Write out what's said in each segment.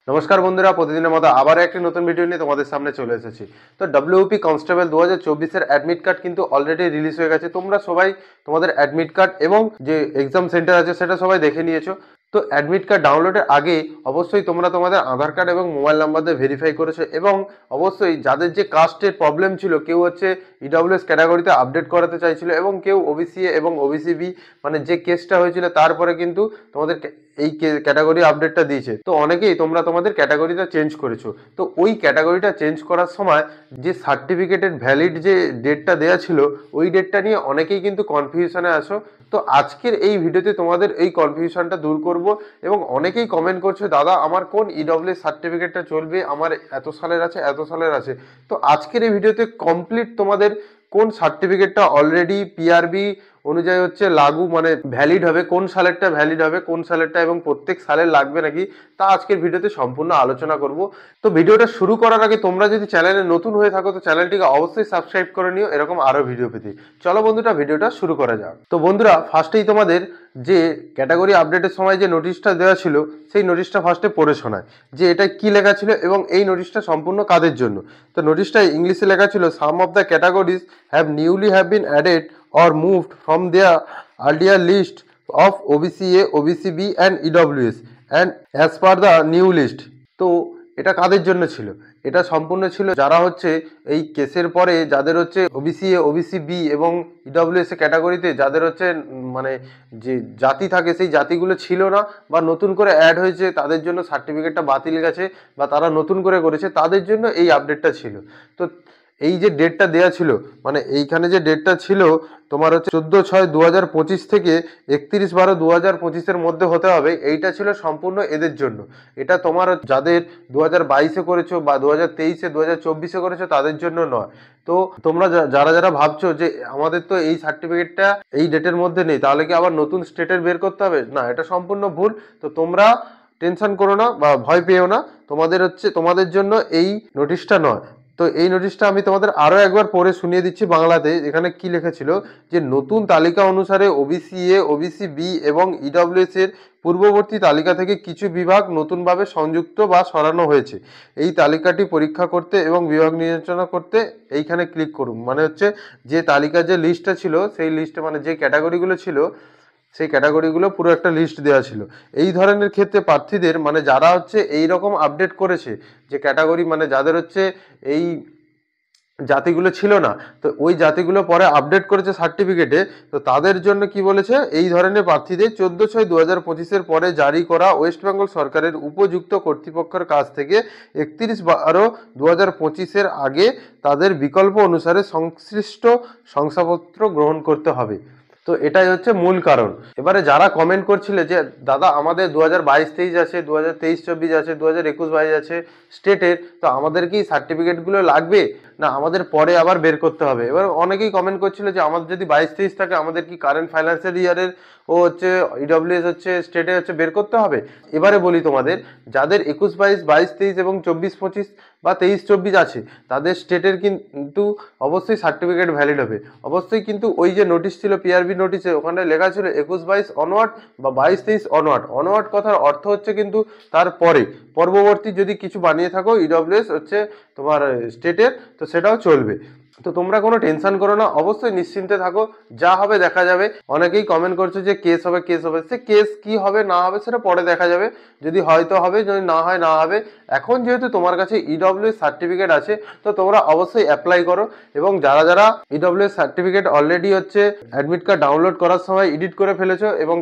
নমস্কার বন্ধুরা, প্রতিদিনের মতো আবার একটি নতুন ভিডিও নিয়ে তোমাদের সামনে চলে এসেছি। তো ডব্লিউপি কনস্টেবল 2024-এর অ্যাডমিট কার্ড কিন্তু অলরেডি রিলিজ হয়ে গেছে। তোমরা সবাই তোমাদের অ্যাডমিট কার্ড এবং যে এক্সাম সেন্টার আছে সেটা সবাই দেখে নিয়েছো। তো অ্যাডমিট কার্ড ডাউনলোডের আগে অবশ্যই তোমরা তোমাদের আধার কার্ড এবং মোবাইল নাম্বার দিয়ে ভেরিফাই করেছো, এবং অবশ্যই যাদের যে কাস্টের প্রবলেম ছিল, কেউ হচ্ছে ইডব্লিউএস ক্যাটাগরিতে আপডেট করাতে চাইছিল এবং কেউ ওবিসি এবং ওবিসি বি, মানে যে কেসটা হয়েছিল তারপরে কিন্তু তোমাদের এই ক্যাটাগরি আপডেটটা দিয়েছে। তো অনেকেই তোমরা তোমাদের ক্যাটাগরিটা চেঞ্জ করেছো। তো ওই ক্যাটাগরিটা চেঞ্জ করার সময় যে সার্টিফিকেটের ভ্যালিড যে ডেটটা দেওয়া ছিল, ওই ডেটটা নিয়ে অনেকেই কিন্তু কনফিউশনে আসো। তো আজকের এই ভিডিওতে তোমাদের এই কনফিউশনটা দূর করব। এবং অনেকেই কমেন্ট করছো, দাদা আমার কোন ইডব্লিউএস সার্টিফিকেটটা চলবে, আমার এত সালের আছে এত সালের আছে। তো আজকের এই ভিডিওতে কমপ্লিট তোমাদের কোন সার্টিফিকেটটা অলরেডি পিআরবি অনুযায়ী হচ্ছে লাগু, মানে ভ্যালিড হবে, কোন সালেরটা ভ্যালিড হবে, কোন সালেরটা, এবং প্রত্যেক সালের লাগবে নাকি, তা আজকের ভিডিওতে সম্পূর্ণ আলোচনা করব। তো ভিডিওটা শুরু করার আগে তোমরা যদি চ্যানেলে নতুন হয়ে থাকো তো চ্যানেলটিকে অবশ্যই সাবস্ক্রাইব করে নিও এরকম আরো ভিডিও পেতে। চলো বন্ধুরা, ভিডিওটা শুরু করা যাক। তো বন্ধুরা, ফার্স্টেই তোমাদের যে ক্যাটাগরি আপডেটের সময় যে নোটিশটা দেওয়া ছিল, সেই নোটিশটা ফার্স্টে পড়ে শোনায় যে এটা কি লেখা ছিল এবং এই নোটিশটা সম্পূর্ণ কাদের জন্য। তো নোটিশটায় ইংলিশে লেখা ছিল, some of the categories have been added or moved from their earlier list of OBCA, OBCB and EWS and as per the new list। তো এটা কাদের জন্য ছিল? এটা সম্পূর্ণ ছিল যারা হচ্ছে এই কেসের পরে যাদের হচ্ছে ওবিসিএ, ওবিসিবি এবং ইডব্লিউএস ক্যাটাগরিতে যাদের হচ্ছে মানে যে জাতি থাকে সেই জাতিগুলো ছিল না বা নতুন করে অ্যাড হয়েছে, তাদের জন্য সার্টিফিকেটটা বাতিল গেছে বা তারা নতুন করে করেছে, তাদের জন্য এই আপডেটটা ছিল। তো এই যে ডেটটা দেয়া ছিল, মানে এইখানে যে ডেটটা ছিল তোমার হচ্ছে 14/6/2025 থেকে 31/12/2025 মধ্যে হতে হবে, এইটা ছিল সম্পূর্ণ এদের জন্য। এটা তোমার যাদের 2022-এ করেছো বা 2023-এ 2024-এ করেছো তাদের জন্য নয়। তো তোমরা যারা যারা ভাবছো যে আমাদের তো এই সার্টিফিকেটটা এই ডেটের মধ্যে নেই, তাহলে কি আবার নতুন স্টেটের বের করতে হবে? না, এটা সম্পূর্ণ ভুল। তো তোমরা টেনশন করো না বা ভয় পেও না, তোমাদের জন্য এই নোটিশটা নয়। তো এই নোটিশটা আমি তোমাদের আরো একবার পড়ে শুনিয়ে দিচ্ছি বাংলাতে। এখানে কি লেখা যে নতুন তালিকা অনুসারে ওবিসি এ, ওবিসি বি এবং ইডব্লিউএস এর পূর্ববর্তী তালিকা থেকে কিছু বিভাগ নতুনভাবে সংযুক্ত বা সরানো হয়েছে। এই তালিকাটি পরীক্ষা করতে এবং বিভাগ নির্বাচনা করতে এইখানে ক্লিক করুন। মানে হচ্ছে যে তালিকার যে লিস্টটা ছিল, সেই লিস্টে মানে যে ক্যাটাগরিগুলো ছিল, সেই ক্যাটাগরিগুলো পুরো একটা লিস্ট দেওয়া ছিল। এই ধরনের ক্ষেত্রে প্রার্থীদের, মানে যারা হচ্ছে এই রকম আপডেট করেছে যে ক্যাটাগরি, মানে যাদের হচ্ছে এই জাতিগুলো ছিল না, তো ওই জাতিগুলো পরে আপডেট করেছে সার্টিফিকেটে, তো তাদের জন্য কি বলেছে, এই ধরনের প্রার্থীদের 14/6/2025-এর পরে জারি করা ওয়েস্ট বেঙ্গল সরকারের উপযুক্ত কর্তৃপক্ষের কাছ থেকে 31/12/2025-এর আগে তাদের বিকল্প অনুসারে সংশ্লিষ্ট শংসাপত্র গ্রহণ করতে হবে। তো এটাই হচ্ছে মূল কারণ। এবারে যারা কমেন্ট করছিলে যে দাদা আমাদের 2022-23 আছে, 2023-24 আছে, 2021-22 আছে স্টেটের, তো আমাদের কি সার্টিফিকেটগুলো লাগবে না আমাদের পরে আবার বের করতে হবে? এবার অনেকেই কমেন্ট করছিল যে আমাদের যদি 22-23 থাকে আমাদের কি কারেন্ট ফাইন্যান্সিয়াল ইয়ারের ও হচ্ছে ইডব্লিউএস হচ্ছে স্টেটে হচ্ছে বের করতে হবে? এবারে বলি তোমাদের, যাদের 21-22, 22-23 এবং 24-25 বা 23-24 আছে, তাদের স্টেটের কিন্তু অবশ্যই সার্টিফিকেট ভ্যালিড হবে অবশ্যই। কিন্তু ওই যে নোটিশ ছিল পিআরবি নোটিশে, ওখানে লেখা ছিল 21-22 অনওয়ার্ড বা 22-23 অনওয়ার্ড। অনওয়ার্ড কথার অর্থ হচ্ছে কিন্তু তারপরে পূর্ববর্তী যদি কিছু বানিয়ে থাকো ইডব্লিউএস হচ্ছে তোমার স্টেটের, তো সেটাও চলবে। তো তোমরা কোনো টেনশন করো না, অবশ্যই নিশ্চিন্তে থাকো, যা হবে দেখা যাবে। অনেকেই কমেন্ট করছো যে কেস হবে কেস হবে, সে কেস কি হবে না হবে সেটা পরে দেখা যাবে, যদি হয়তো হবে, যদি না হয় না হবে। এখন যেহেতু তোমার কাছে ইডব্লিউএস সার্টিফিকেট আছে, তো তোমরা অবশ্যই অ্যাপ্লাই করো। এবং যারা যারা ইডব্লিউএস সার্টিফিকেট অলরেডি হচ্ছে অ্যাডমিট কার্ড ডাউনলোড করার সময় এডিট করে ফেলেছো এবং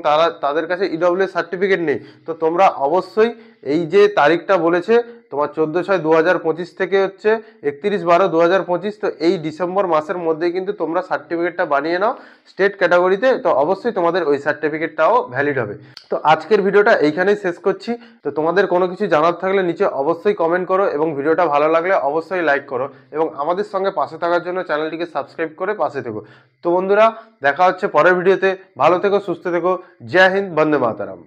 তাদের কাছে ইডব্লিউএস সার্টিফিকেট নেই, তো তোমরা অবশ্যই এই যে তারিখটা বলেছে তোমার 14/6/2025 থেকে হচ্ছে 31/12/2025, তো এই ডিসেম্বর মাসের মধ্যে কিন্তু তোমরা সার্টিফিকেটটা বানিয়ে নাও স্টেট ক্যাটাগরিতে, তো অবশ্যই তোমাদের ওই সার্টিফিকেটটাও ভ্যালিড হবে। তো আজকের ভিডিওটা এইখানেই শেষ করছি। তো তোমাদের কোনো কিছু জানার থাকলে নিচে অবশ্যই কমেন্ট করো, এবং ভিডিওটা ভালো লাগলে অবশ্যই লাইক করো, এবং আমাদের সঙ্গে পাশে থাকার জন্য চ্যানেলটিকে সাবস্ক্রাইব করে পাশে থেকো। তো বন্ধুরা, দেখা হচ্ছে পরের ভিডিওতে। ভালো থেকো, সুস্থ থেকো। জয় হিন্দ, বন্দে মাতরম।